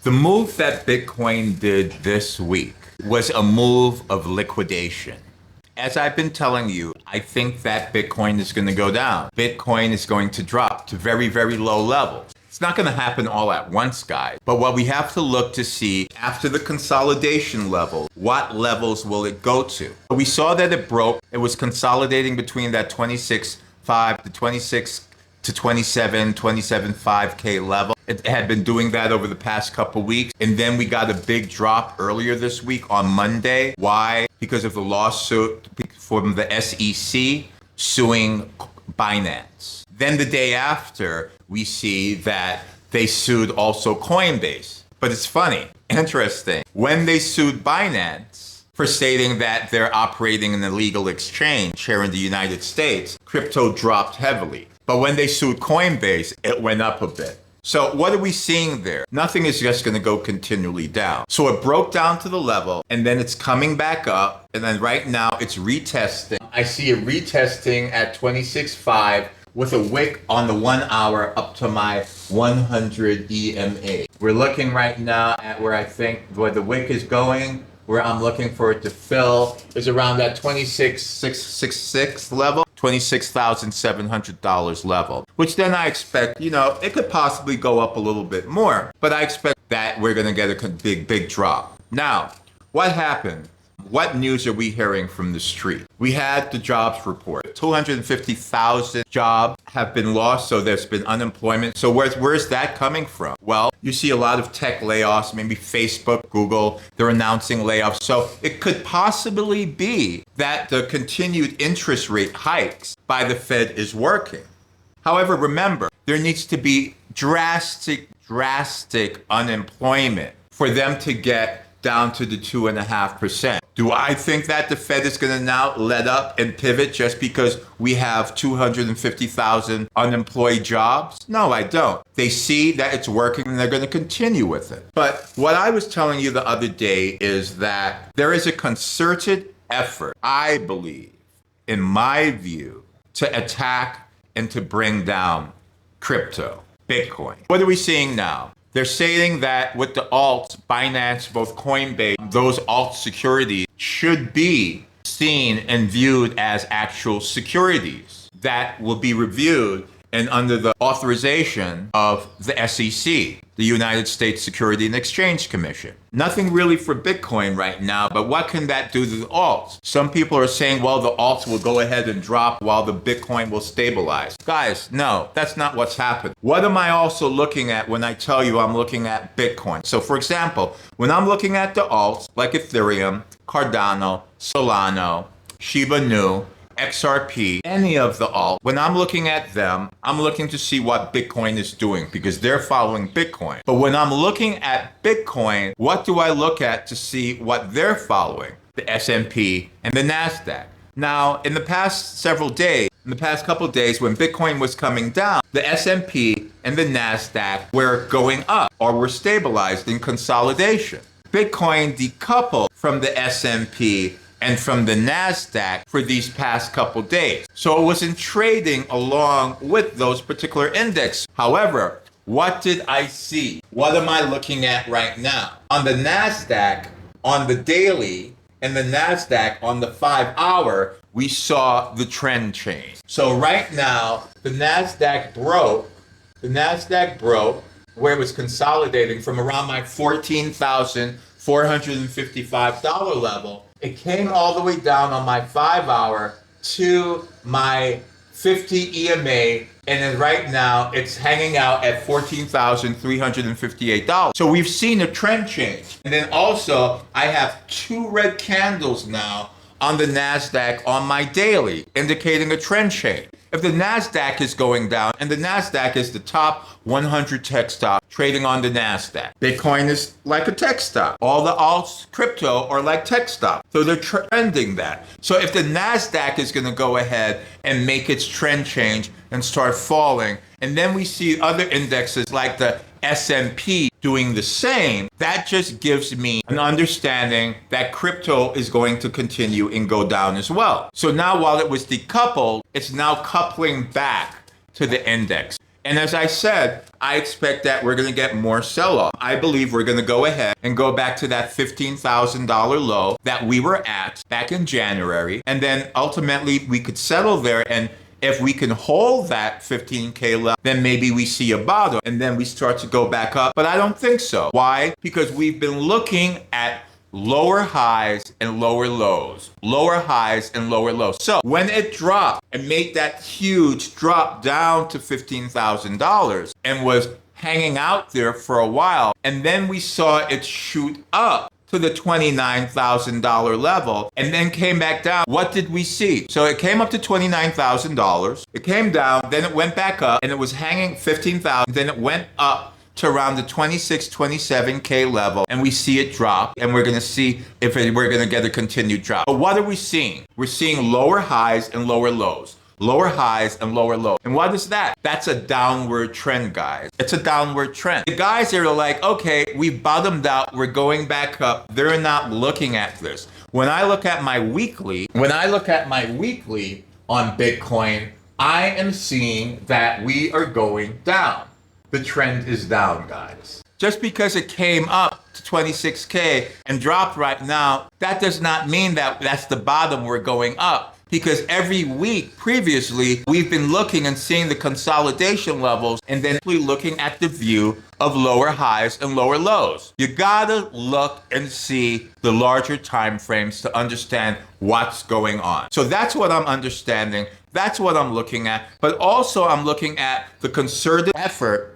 The move that Bitcoin did this week was a move of liquidation. As I've been telling you, I think that Bitcoin is going to go down. Bitcoin is going to drop to very, very low levels. It's not going to happen all at once, guys. But what we have to look to see after the consolidation level, what levels will it go to? We saw that it broke. It was consolidating between that 26.5 to 26 to 27.5K level. It had been doing that over the past couple weeks. And then we got a big drop earlier this week on Monday. Why? Because of the lawsuit from the SEC suing Binance. Then the day after, we see that they sued also Coinbase. But it's funny, interesting. When they sued Binance for stating that they're operating an illegal exchange here in the United States, crypto dropped heavily. But when they sued Coinbase, it went up a bit. So what are we seeing there? Nothing is just going to go continually down. So it broke down to the level, and then it's coming back up, and then right now it's retesting. I see it retesting at 26.5 with a wick on the 1 hour up to my 100 EMA. We're looking right now at where I think where the wick is going, where I'm looking for it to fill, is around that 26.666 level. $26,700 level, which then I expect, it could possibly go up a little bit more, but I expect that we're going to get a big drop. Now, what happened? What news are we hearing from the street? We had the jobs report. 250,000 jobs have been lost, so there's been unemployment. So where's that coming from? Well, you see a lot of tech layoffs, maybe Facebook, Google, they're announcing layoffs. So it could possibly be that the continued interest rate hikes by the Fed is working. However, remember, there needs to be drastic unemployment for them to get down to the 2.5%. Do I think that the Fed is going to now let up and pivot just because we have 250,000 unemployed jobs? No, I don't. They see that it's working and they're going to continue with it. But what I was telling you the other day is that there is a concerted effort, I believe, in my view, to attack and to bring down crypto, Bitcoin. What are we seeing now? They're saying that with the alts, Binance, both Coinbase, those alt securities should be seen and viewed as actual securities that will be reviewed and under the authorization of the SEC, the United States Securities and Exchange Commission. Nothing really for Bitcoin right now, but what can that do to the alts? Some people are saying, well, the alts will go ahead and drop while the Bitcoin will stabilize. Guys, no, that's not what's happened. What am I also looking at when I tell you I'm looking at Bitcoin? So for example, when I'm looking at the alts, like Ethereum, Cardano, Solana, Shiba Inu, XRP, any of the alt, when I'm looking at them, I'm looking to see what Bitcoin is doing because they're following Bitcoin. But when I'm looking at Bitcoin, what do I look at to see what they're following? The S&P and the NASDAQ. Now, in the past couple of days, when Bitcoin was coming down, the S&P and the NASDAQ were going up or were stabilized in consolidation. Bitcoin decoupled from the S&P and from the NASDAQ for these past couple days. So it wasn't trading along with those particular indexes. However, what did I see? What am I looking at right now? On the NASDAQ, on the daily, and the NASDAQ on the 5 hour, we saw the trend change. So right now, the NASDAQ broke where it was consolidating from around my $14,455 level. It came all the way down on my 5 hour to my 50 EMA, and then right now it's hanging out at $14,358. So we've seen a trend change. And then also I have 2 red candles now on the NASDAQ on my daily, indicating a trend change. If the NASDAQ is going down, and the NASDAQ is the top 100 tech stock trading on the NASDAQ. Bitcoin is like a tech stock. All the alts, crypto, are like tech stock. So they're trending that. So if the NASDAQ is going to go ahead and make its trend change and start falling, and then we see other indexes like the S&P doing the same, that just gives me an understanding that crypto is going to continue and go down as well. So now while it was decoupled, it's now coupling back to the index. And as I said, I expect that we're going to get more sell-off. I believe we're going to go ahead and go back to that $15,000 low that we were at back in January. And then ultimately we could settle there. And if we can hold that 15K level, then maybe we see a bottom and then we start to go back up. But I don't think so. Why? Because we've been looking at lower highs and lower lows, lower highs and lower lows. So when it dropped and made that huge drop down to $15,000 and was hanging out there for a while, and then we saw it shoot up to the $29,000 level and then came back down. What did we see? So it came up to $29,000. It came down, then it went back up and it was hanging 15,000. Then it went up to around the 26, 27K level, and we see it drop, and we're going to see if we're going to get a continued drop. But what are we seeing? We're seeing lower highs and lower lows. Lower highs and lower lows. And what is that? That's a downward trend, guys. It's a downward trend. The guys that are like, okay, we bottomed out, we're going back up, they're not looking at this. When I look at my weekly on Bitcoin, I am seeing that we are going down. The trend is down, guys. Just because it came up to 26K and dropped right now, that does not mean that that's the bottom we're going up. Because every week previously, we've been looking and seeing the consolidation levels and then looking at the view of lower highs and lower lows. You gotta look and see the larger time frames to understand what's going on. So that's what I'm understanding. That's what I'm looking at. But also I'm looking at the concerted effort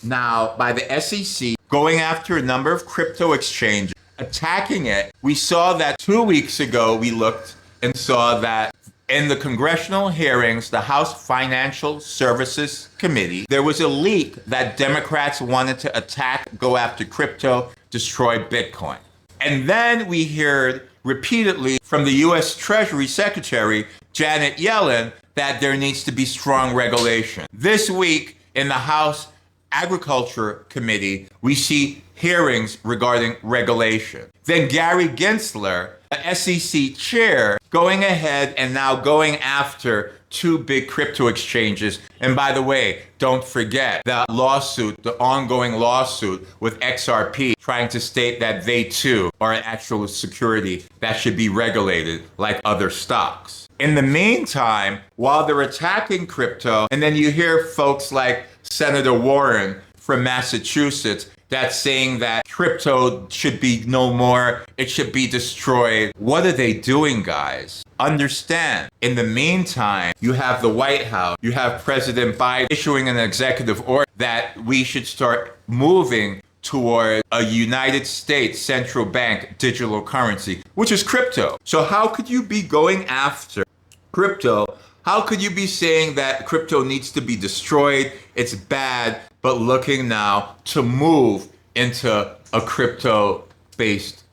now by the SEC going after a number of crypto exchanges, attacking it. We saw that 2 weeks ago, we looked and saw that in the congressional hearings, the House Financial Services Committee, there was a leak that Democrats wanted to attack, go after crypto, destroy Bitcoin. And then we heard repeatedly from the US Treasury Secretary, Janet Yellen, that there needs to be strong regulation. This week in the House Agriculture Committee, we see hearings regarding regulation. Then Gary Gensler, the SEC chair, going ahead and now going after two big crypto exchanges. And by the way, don't forget the lawsuit, the ongoing lawsuit with XRP, trying to state that they too are an actual security that should be regulated like other stocks. In the meantime, while they're attacking crypto, and then you hear folks like Senator Warren from Massachusetts that's saying that crypto should be no more, it should be destroyed. What are they doing, guys? Understand, in the meantime, you have the White House, you have President Biden issuing an executive order that we should start moving toward a United States central bank digital currency, which is crypto. So how could you be going after crypto? How could you be saying that crypto needs to be destroyed, it's bad, but looking now to move into a crypto-based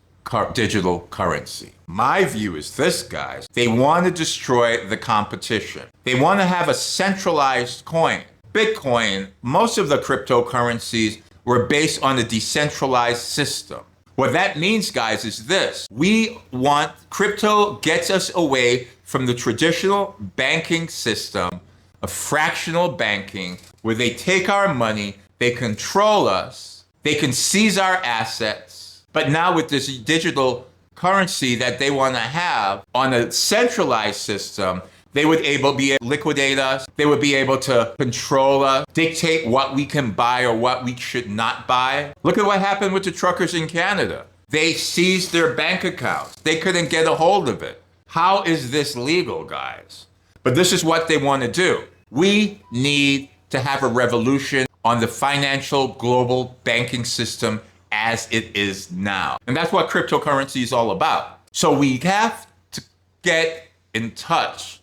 digital currency? My view is this, guys. They want to destroy the competition. They want to have a centralized coin. Bitcoin, most of the cryptocurrencies were based on a decentralized system. What that means, guys, is this. We want crypto gets us away from the traditional banking system of fractional banking, where they take our money, they control us, they can seize our assets. But now with this digital currency that they want to have on a centralized system, they would be able to liquidate us. They would be able to control us, dictate what we can buy or what we should not buy. Look at what happened with the truckers in Canada. They seized their bank accounts. They couldn't get a hold of it. How is this legal, guys? But this is what they want to do. We need to have a revolution on the financial global banking system as it is now. And that's what cryptocurrency is all about. So we have to get in touch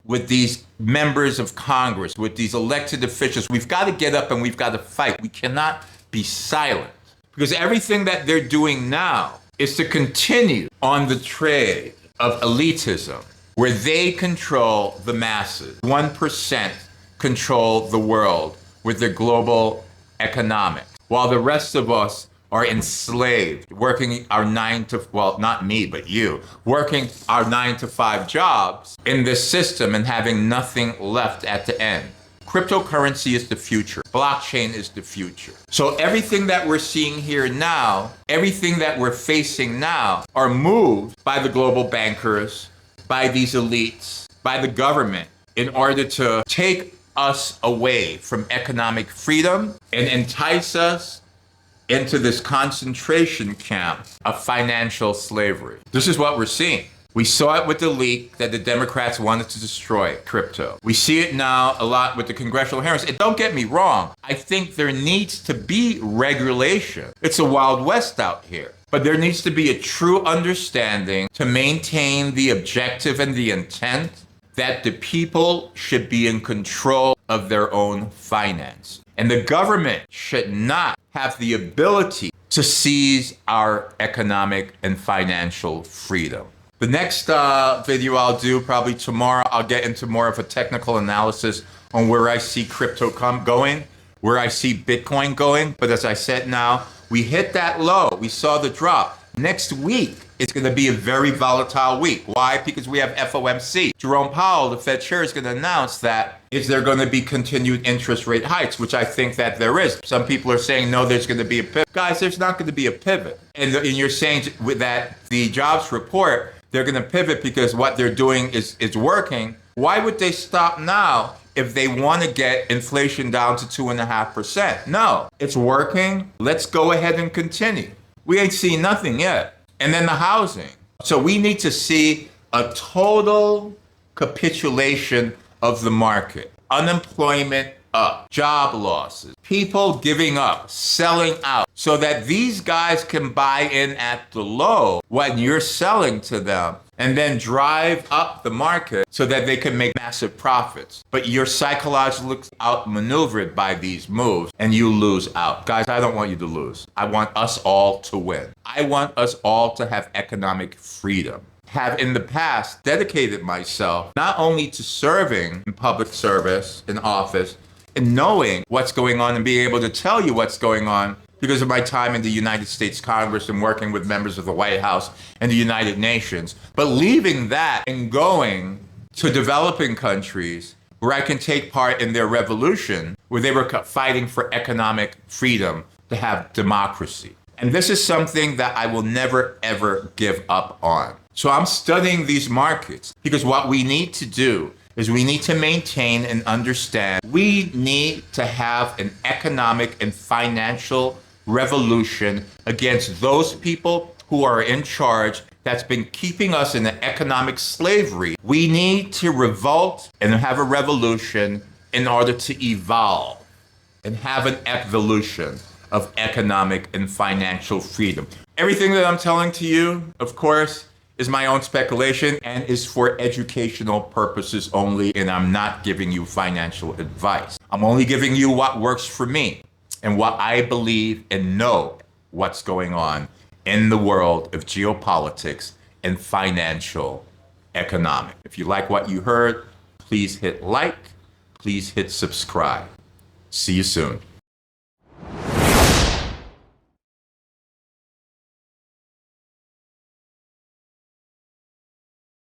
with these members of Congress, with these elected officials. We've got to get up and we've got to fight. We cannot be silent, because everything that they're doing now is to continue on the trade of elitism, where they control the masses. 1% control the world with their global economics, while the rest of us are enslaved, working our not me, but you, working our 9 to 5 jobs in this system and having nothing left at the end. Cryptocurrency is the future. Blockchain is the future. So everything that we're seeing here now, everything that we're facing now are moved by the global bankers, by these elites, by the government in order to take us away from economic freedom and entice us into this concentration camp of financial slavery. This is what we're seeing. We saw it with the leak that the Democrats wanted to destroy crypto. We see it now a lot with the congressional hearings. And don't get me wrong, I think there needs to be regulation. It's a Wild West out here. But there needs to be a true understanding to maintain the objective and the intent that the people should be in control of their own finance. And the government should not have the ability to seize our economic and financial freedom. The next video I'll do, probably tomorrow, I'll get into more of a technical analysis on where I see crypto going, where I see Bitcoin going. But as I said now, we hit that low. We saw the drop. Next week, it's going to be a very volatile week. Why? Because we have FOMC. Jerome Powell, the Fed chair, is going to announce that is there going to be continued interest rate hikes, which I think that there is. Some people are saying, no, there's going to be a pivot. Guys, there's not going to be a pivot. And you're saying with that the jobs report, they're going to pivot because what they're doing is working. Why would they stop now if they want to get inflation down to 2.5%? No, it's working. Let's go ahead and continue. We ain't seen nothing yet. And then the housing. So we need to see a total capitulation of the market. Unemployment up, job losses, people giving up, selling out, so that these guys can buy in at the low when you're selling to them and then drive up the market so that they can make massive profits. But you're psychologically outmaneuvered by these moves and you lose out. Guys, I don't want you to lose. I want us all to win. I want us all to have economic freedom. Have in the past dedicated myself not only to serving in public service, in office, and knowing what's going on and being able to tell you what's going on because of my time in the United States Congress and working with members of the White House and the United Nations, but leaving that and going to developing countries where I can take part in their revolution, where they were fighting for economic freedom to have democracy. And this is something that I will never, ever give up on. So I'm studying these markets because what we need to do is we need to maintain and understand we need to have an economic and financial revolution against those people who are in charge that's been keeping us in an economic slavery. We need to revolt and have a revolution in order to evolve and have an evolution of economic and financial freedom. Everything that I'm telling to you, of course, is my own speculation and is for educational purposes only, and I'm not giving you financial advice. I'm only giving you what works for me and what I believe and know what's going on in the world of geopolitics and financial economic. If you like what you heard, please hit like, please hit subscribe. See you soon.